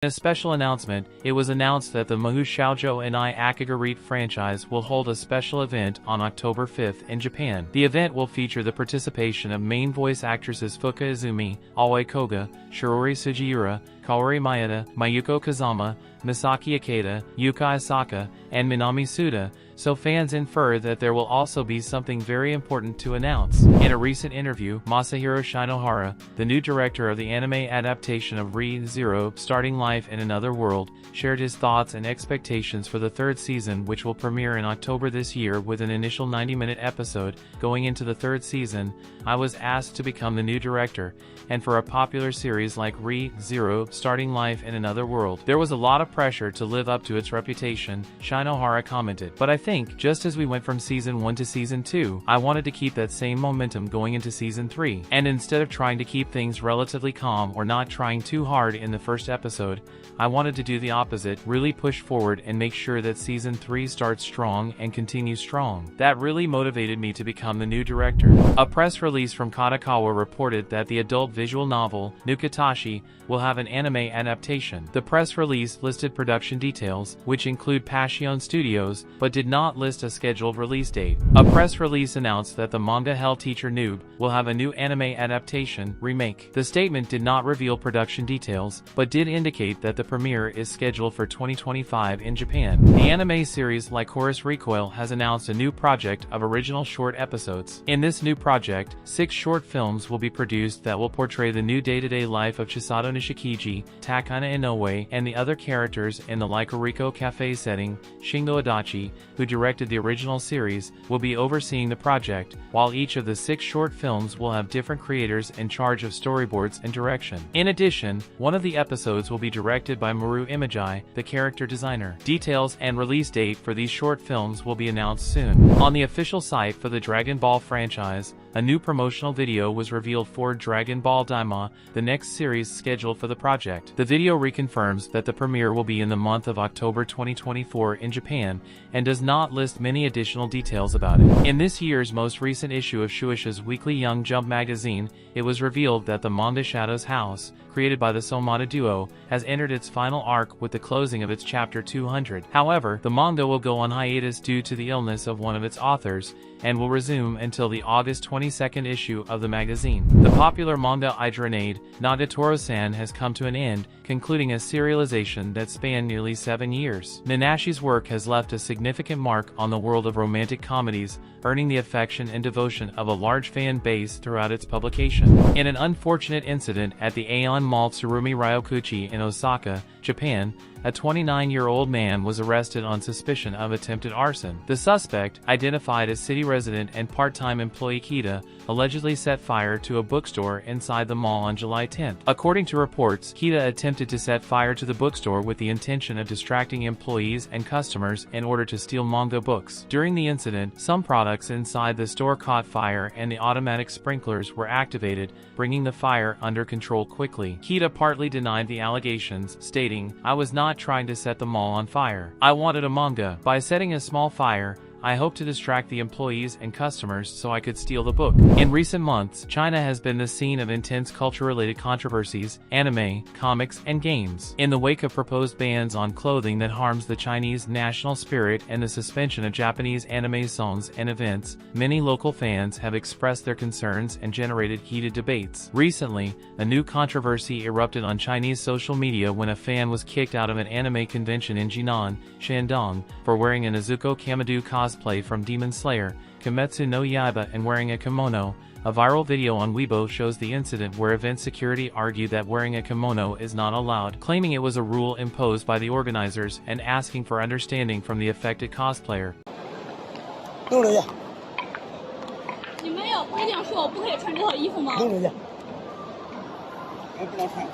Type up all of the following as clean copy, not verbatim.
In a special announcement, it was announced that the Mahou Shoujo and Akogarete franchise will hold a special event on October 5th in Japan. The event will feature the participation of main voice actresses Fuuka Izumi, Aoi Koga, Shiori Sugiura, Kaori Maeda, Mayuko Kazama, Misaki Ikeda, Yuuka Aisaka, and Minami Tsuda, so fans infer that there will also be something very important to announce. In a recent interview, Masahiro Shinohara, the new director of the anime adaptation of Re:Zero Starting Life in Another World, shared his thoughts and expectations for the third season, which will premiere in October this year with an initial 90-minute episode. Going into the third season, I was asked to become the new director, and for a popular series like Re:Zero Starting Life in Another World, there was a lot of pressure to live up to its reputation, Shinohara commented. But I think, just as we went from season 1 to season 2, I wanted to keep that same momentum going into season 3. And instead of trying to keep things relatively calm or not trying too hard in the first episode, I wanted to do the opposite, really push forward and make sure that season 3 starts strong and continues strong. That really motivated me to become the new director. A press release from Kadokawa reported that the adult visual novel, Nukitashi, will have an anime adaptation. The press release listed production details, which include Passion Studios, but did not list a scheduled release date. A press release announced that the manga Hell Teacher Noob will have a new anime adaptation remake. The statement did not reveal production details, but did indicate that the premiere is scheduled for 2025 in Japan. The anime series Lycoris Recoil has announced a new project of original short episodes. In this new project, 6 short films will be produced that will portray the new day-to-day life of Chisato Nishikiji, Takana Inoue, and the other characters in the Lycoriko Cafe setting. Shingo Adachi, who directed the original series, will be overseeing the project, while each of the 6 short films will have different creators in charge of storyboards and direction. In addition, one of the episodes will be directed by Maru Imagi, the character designer. Details and release date for these short films will be announced soon. On the official site for the Dragon Ball franchise, a new promotional video was revealed for Dragon Ball Daima, the next series scheduled for the project. The video reconfirms that the premiere will be in the month of October 2024 in Japan, and does not list many additional details about it. In this year's most recent issue of Shueisha's weekly Young Jump magazine, it was revealed that the manga Shadow's House, created by the Somada duo, has entered its final arc with the closing of its chapter 200. However, the manga will go on hiatus due to the illness of one of its authors, and will resume until the August 22nd issue of the magazine. The popular manga Ijiranaide, Nagatoro-san, has come to an end, concluding a serialization that spanned nearly 7 years. Nanashi's work has left a significant mark on the world of romantic comedies, earning the affection and devotion of a large fan base throughout its publication. In an unfortunate incident at the Aeon Mall Tsurumi Ryokuchi in Osaka, Japan, a 29-year-old man was arrested on suspicion of attempted arson. The suspect, identified as city resident and part-time employee Kita, allegedly set fire to a bookstore inside the mall on July 10th. According to reports, Kita attempted to set fire to the bookstore with the intention of distracting employees and customers in order to steal manga books. During the incident, some products inside the store caught fire and the automatic sprinklers were activated, bringing the fire under control quickly. Kita partly denied the allegations, stating, "I was not trying to set the mall on fire. I wanted a manga. By setting a small fire, I hope to distract the employees and customers so I could steal the book." In recent months, China has been the scene of intense culture-related controversies, anime, comics, and games. In the wake of proposed bans on clothing that harms the Chinese national spirit and the suspension of Japanese anime songs and events, many local fans have expressed their concerns and generated heated debates. Recently, a new controversy erupted on Chinese social media when a fan was kicked out of an anime convention in Jinan, Shandong, for wearing a Nezuko Kamado cosplay from Demon Slayer, Kimetsu no Yaiba, and wearing a kimono. A viral video on Weibo shows the incident where event security argued that wearing a kimono is not allowed, claiming it was a rule imposed by the organizers and asking for understanding from the affected cosplayer. 弄出去。你们有规定说我不可以穿这套衣服吗？弄出去。不能穿。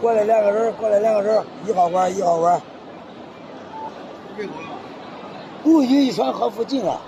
过来2个人，过来2个人，1号馆1号馆。为什么？不允许穿和服进来。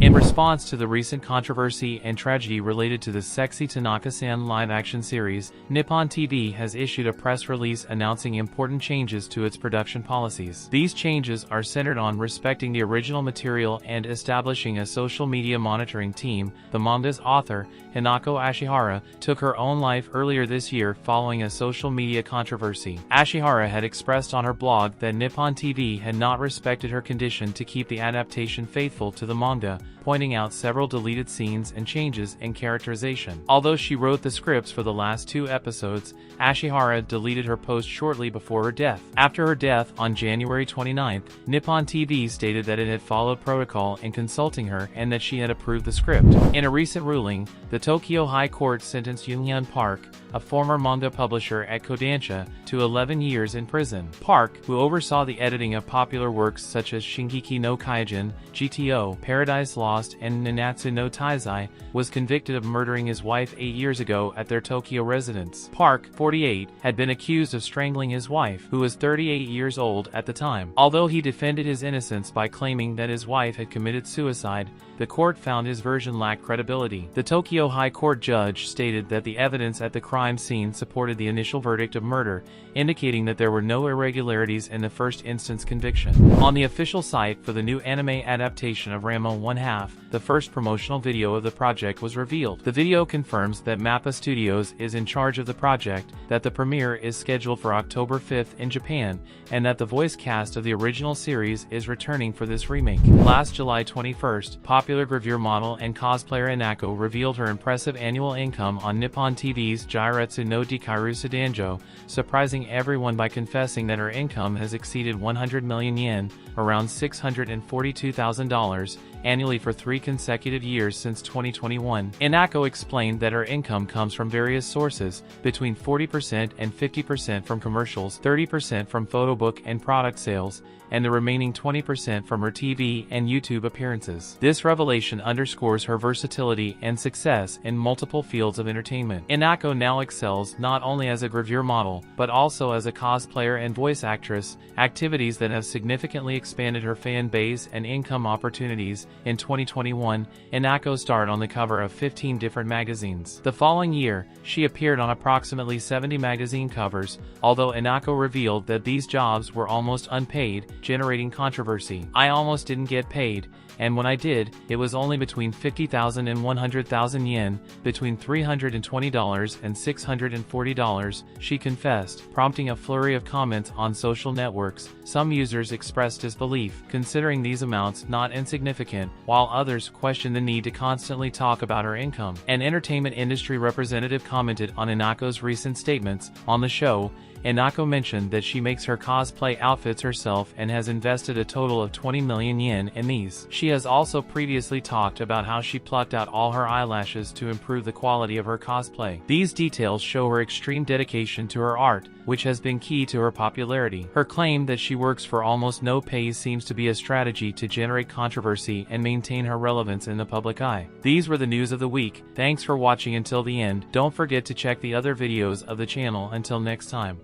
In response to the recent controversy and tragedy related to the Sexy Tanaka-san live-action series, Nippon TV has issued a press release announcing important changes to its production policies. These changes are centered on respecting the original material and establishing a social media monitoring team. The manga's author, Hinako Ashihara, took her own life earlier this year following a social media controversy. Ashihara had expressed on her blog that Nippon TV had not respected her condition to keep the adaptation faithful to the manga, pointing out several deleted scenes and changes in characterization. Although she wrote the scripts for the last 2 episodes, Ashihara deleted her post shortly before her death. After her death on January 29th, Nippon TV stated that it had followed protocol in consulting her and that she had approved the script. In a recent ruling, the Tokyo High Court sentenced Yoonhyun Park, a former manga publisher at Kodansha, to 11 years in prison. Park, who oversaw the editing of popular works such as Shingeki no Kyojin, GTO, Paradise Lost, and Nanatsu no Taizai, was convicted of murdering his wife 8 years ago at their Tokyo residence. Park, 48, had been accused of strangling his wife, who was 38 years old at the time. Although he defended his innocence by claiming that his wife had committed suicide, the court found his version lacked credibility. The Tokyo High Court judge stated that the evidence at the crime scene supported the initial verdict of murder, indicating that there were no irregularities in the first instance conviction. On the official site for the new anime adaptation of Ranma 1/2, the first promotional video of the project was revealed. The video confirms that MAPPA Studios is in charge of the project, that the premiere is scheduled for October 5th in Japan, and that the voice cast of the original series is returning for this remake. Last July 21st, popular gravure model and cosplayer Inako revealed her impressive annual income on Nippon TV's Jairetsu no Dikairu Sudanjo, surprising everyone by confessing that her income has exceeded 100 million yen, around $642,000, annually for 3 consecutive years since 2021. Inako explained that her income comes from various sources, between 40% and 50% from commercials, 30% from photobook and product sales, and the remaining 20% from her TV and YouTube appearances. This revelation underscores her versatility and success in multiple fields of entertainment. Inako now excels not only as a gravure model, but also as a cosplayer and voice actress, activities that have significantly expanded her fan base and income opportunities. In 2021, Inako starred on the cover of 15 different magazines. The following year, she appeared on approximately 70 magazine covers, although Inako revealed that these jobs were almost unpaid, generating controversy. "I almost didn't get paid, and when I did, it was only between 50,000 and 100,000 yen, between $320 and $640, she confessed, prompting a flurry of comments on social networks. Some users expressed disbelief, considering these amounts not insignificant, while others questioned the need to constantly talk about her income. An entertainment industry representative commented on Inako's recent statements. On the show, Inako mentioned that she makes her cosplay outfits herself and has invested a total of 20 million yen in these. She has also previously talked about how she plucked out all her eyelashes to improve the quality of her cosplay. These details show her extreme dedication to her art, which has been key to her popularity. Her claim that she works for almost no pay seems to be a strategy to generate controversy and maintain her relevance in the public eye. These were the news of the week. Thanks for watching until the end. Don't forget to check the other videos of the channel. Until next time.